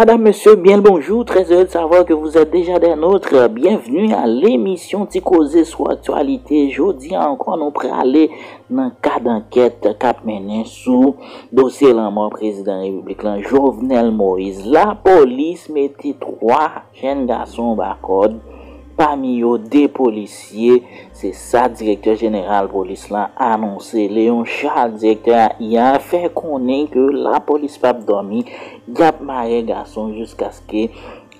Madame, monsieur, bien le bonjour. Très heureux de savoir que vous êtes déjà des nôtres. Bienvenue à l'émission qui cause sur l'actualité. Jeudi encore, nous prêts à aller dans le cas d'enquête cap mené sous dossier la mort président de la République, Jovenel Moïse. La police mettait 3 jeunes garçons bacorde. Parmi eux, des policiers, c'est ça, directeur général police là annoncé. Léon Charles, directeur, il a fait connaître que la police pas dormi, y a maré garçon jusqu'à ce que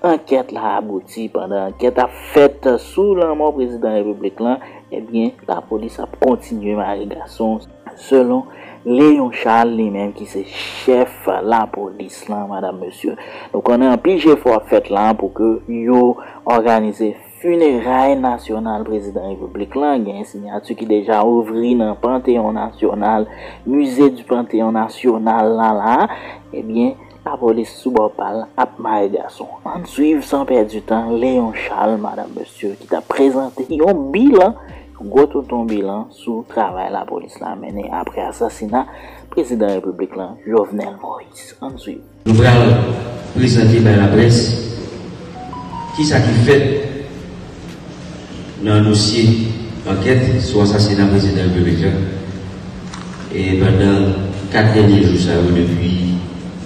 enquête là abouti. Pendant enquête a fait sous la mort président de la République là, eh bien, la police a continué maré garçon selon Léon Charles lui-même qui c'est chef la police là, madame, monsieur. Donc on a un pige fort fait là pour que yo organiser funérailles nationales président de la République là, il y a une signature qui déjà ouvri dans le Panthéon national, musée du Panthéon national là, eh bien, la police sous bopal a maré garçon. On suit sans perdre du temps Léon Charles, madame, monsieur, qui t'a présenté un bilan, un bilan sous travail la police l'a mené après assassinat président de la République là, Jovenel Moïse. On suit. Nous allons présenter dans la presse qui ça qui fait dans le dossier d'enquête sur l'assassinat président de la République. Et pendant 4 derniers jours, ça depuis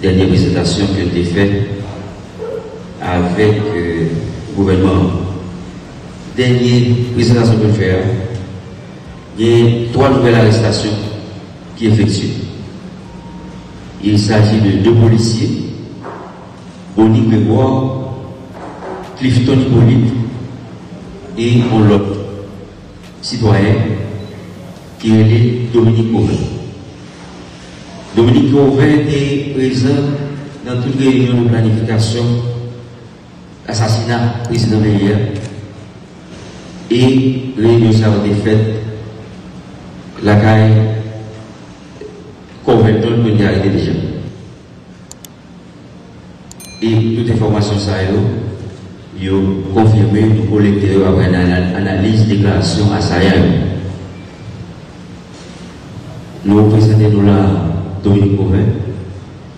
la dernière présentation qui a été faite avec le gouvernement. Dernière présentation que je fais, il y a 3 nouvelles arrestations qui effectuent. Il s'agit de 2 policiers, Bonnie Grégoire, Clifton Hippolyte, et on l'autre citoyen qui est Dominique Auvin. Dominique Auvin est présent dans toute réunion de planification assassinat président hier et réunion ça a été faite la caille convaincante que nous avons déjà. Et toute information ça ils ont confirmé, nous collecter après une analyse, déclaration à Sahel. Nous représentons là Dominique Auvin,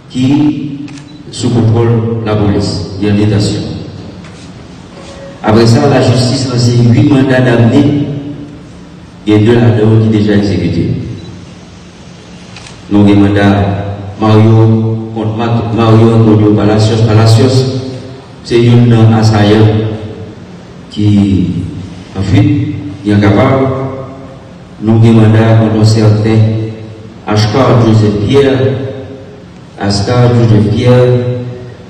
qui sous contrôle la police, il y a une détention. Après ça, la justice a lancé 8 mandats d'amener et 2 là-dedans qui déjà exécutés. Nous avons un mandat Mario contre Mario Antonio Palacios. C'est une assaillant qui, en fait, est incapable. Nous avons mandat contre un certain Ascar Joseph Pierre,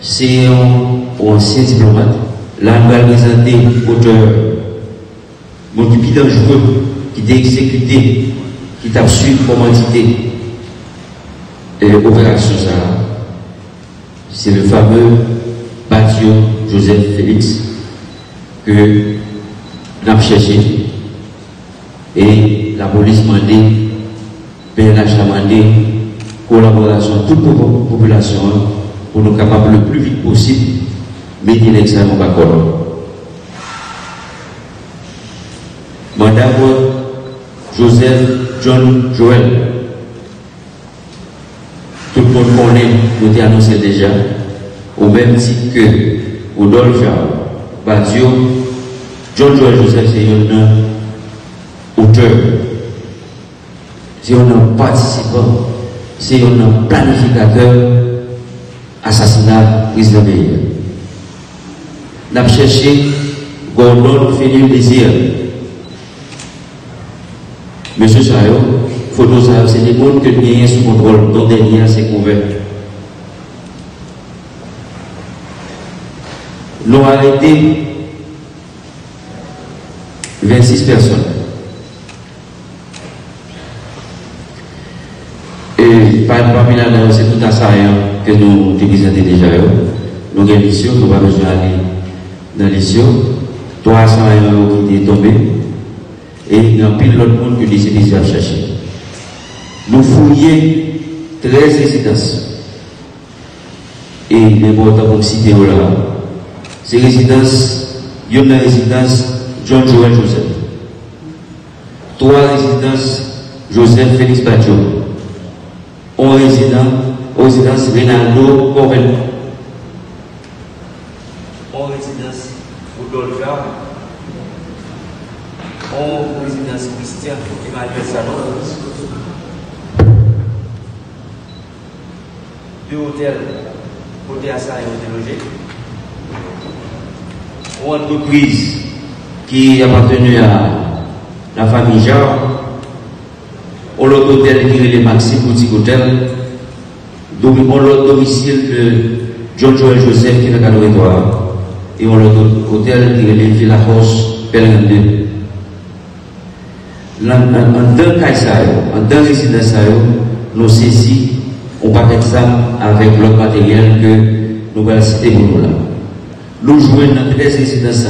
c'est un ancien diplomate. Là, nous allons présenter auteur, mon plus dangereux, qui a exécuté, qui a suivi commandité l'opération ça. C'est le fameux Batio Joseph Félix que nous avons cherché et la police m'a demandé, PNH a demandé collaboration de toute la population pour nous capables le plus vite possible de mettre l'examen au bacol. Mandat Joseph John Joel. Tout le monde connaît, nous avons annoncé déjà, au même titre que Rodolphe Badio, John Joel Joseph, c'est un auteur, c'est un participant, c'est un planificateur assassinat président de l'État. Nous avons cherché Gordon Félix Désir. Monsieur Sayo, photo ça, c'est des mondes que nous avons sous contrôle, dont dernier c'est couvert. Nous avons arrêté 26 personnes. Et parmi là, c'est tout à ça que nous présenté déjà. Nous avons l'émission, nous avons besoin d'aller dans l'émission. 300 € qui est tombé. Et il y a pile l'autre monde que les services à chercher. Nous fouillons 13 résidences. Et l'important pour citer là, ces résidences, il y a une résidence John Joel Joseph. 3 résidences Joseph Félix Badjo. 1 résidence Rinaldo Corvel. deux hôtels, côté à ça et logé. Une entreprise qui appartenait à la famille Jarre, on l'autre hôtel qui est le Maxime Boutique Hôtel, on l'autre domicile de John Joel Joseph qui est dans le territoire, et on l'autre hôtel qui est le Villa House Pellerin 2. En deux cas, en deux résidences, nous saisissons un paquet de ça avec l'autre matériel que nous allons citer pour nous là. Nous jouons dans 13 résidences,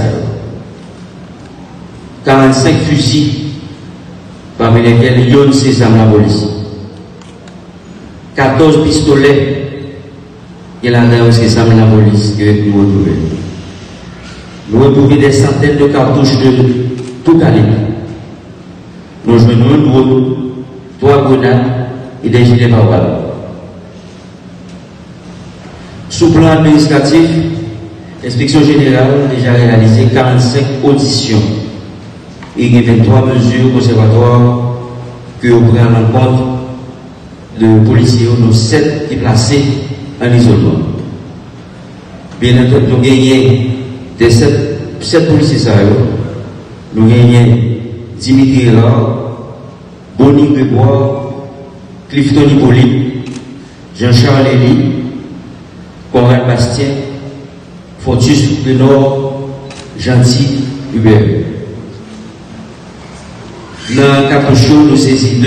45 fusils, parmi lesquels il y a 6 armes la police, 14 pistolets, et là dedans aussi ça la police que nous retrouvons. Nous retrouvons des centaines de cartouches de tout calibre. Nous jouons une drone, 3 grenades et des gilets pare-balles. Sous plan administratif, l'inspection générale a déjà réalisé 45 auditions et il y a 23 mesures conservatoires que vous prenez en compte de policiers, nous 7 qui sont placés en isolement. Bien entendu, nous gagnons de 7 policiers, nous gagnons Dimitri Rard, Bonnie Grégoire, Clifton Hippolyte, Jean-Charles Elie, Conrad Bastien, Fortus Nord, Gentil Hubert. Dans 4 jours, nous saisissons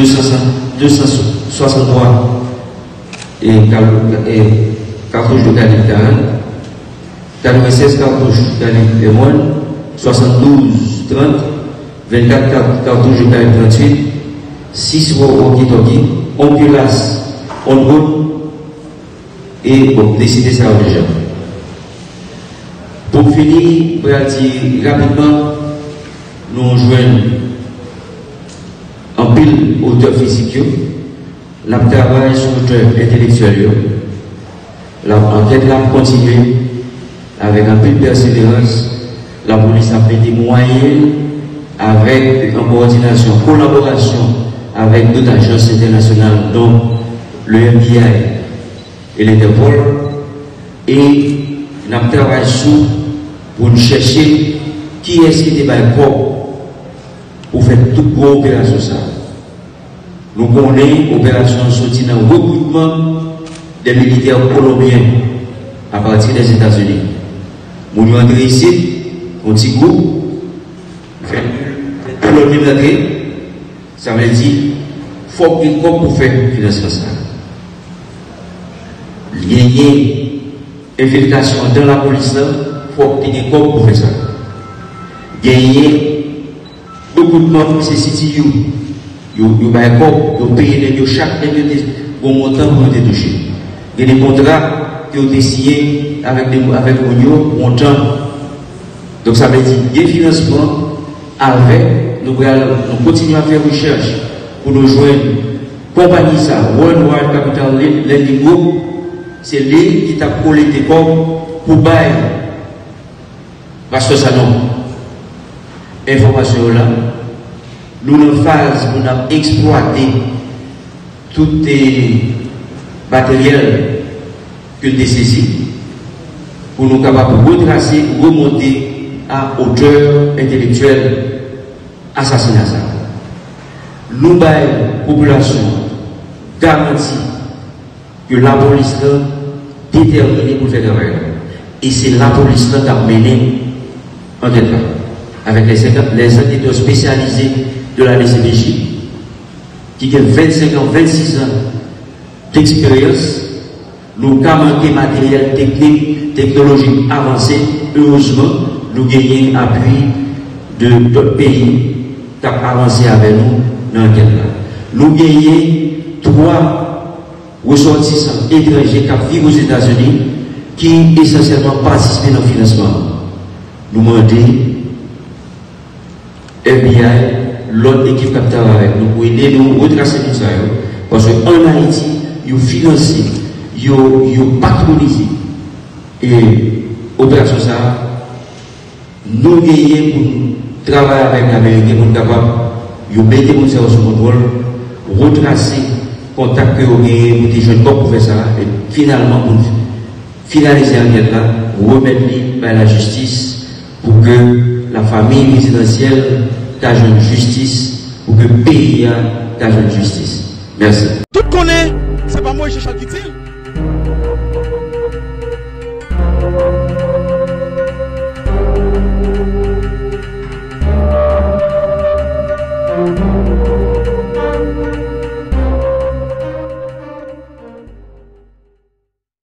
263 cartouches de calibre 40, 96 cartouches de calibre M1, 72 30, 24 cartouches de calibre 38, 6 walkie-talkie, 1 culasse, 1 drone, et bon, décider ça déjà. Pour finir, pour dire rapidement, nous joignons en pile auteur physique, la travail sur l'auteur intellectuel, l'enquête l'a continué avec un peu de persévérance. La police a fait des moyens avec en coordination, collaboration avec d'autres agences internationales, dont le FBI et l'Interpol, et nous avons travaillé sur pour chercher qui est-ce qui était le corps pour faire toute grosse opération. Nous connaissons l'opération sortie dans le recrutement des militaires colombiens à partir des États-Unis. Nous sommes entrés ici, un petit groupe, fait tout le monde entré, ça veut dire qu'il faut qu'il y ait un corps pour faire le financement. Il y a une infiltration dans la police, il faut qu'il y ait un corps pour faire ça. Il y a beaucoup de monde qui se situent. Ils payent chaque bon montant pour les toucher. Il y a des contrats qui ont été signés avec un montant. Donc ça veut dire qu'il y a des financements avec, nous continuons à faire recherche pour nous joindre. Compagnie ça, Worldwide Capital Lending Group, c'est lui qui t'a collé des corps pour bailler. Parce que ça non. Information là. Nous sommes en phase où nous avons exploité tous les matériels que nous avons saisis pour nous capables de retracer, remonter à hauteur intellectuelle assassinat. Nous, la population, garantit que la police est déterminée pour faire travail. Et c'est la police qui a mené en tête avec les enquêteurs spécialisés de la DCPJ, qui a 25 ans, 26 ans d'expérience. Nous avons manqué matériel technique, technologique avancé. Heureusement, nous gagnons appui de d'autres pays qui ont avancé avec nous dans l'enquête. Nous gagnons 3 ressortissants étrangers qui vivent aux États-Unis qui essentiellement participent dans le financement. Nous demandons FBI, l'autre équipe qui travaille avec nous pour aider nous à retracer tout ça. Parce qu'en Haïti, ils ont financé, ils ont patronisé. Et opération ça, nous gagnons pour travailler avec l'Amérique pour être capable de mettre mon cerveau sous contrôle, retracer contact que vous avez pour des jeunes pour faire ça, et finalement, pour finaliser l'enquête là, remettre par la justice pour que la famille résidentielle ait une justice, pour que le pays ait une justice. Merci. Tout connaît, c'est pas moi qui cherche à quitter.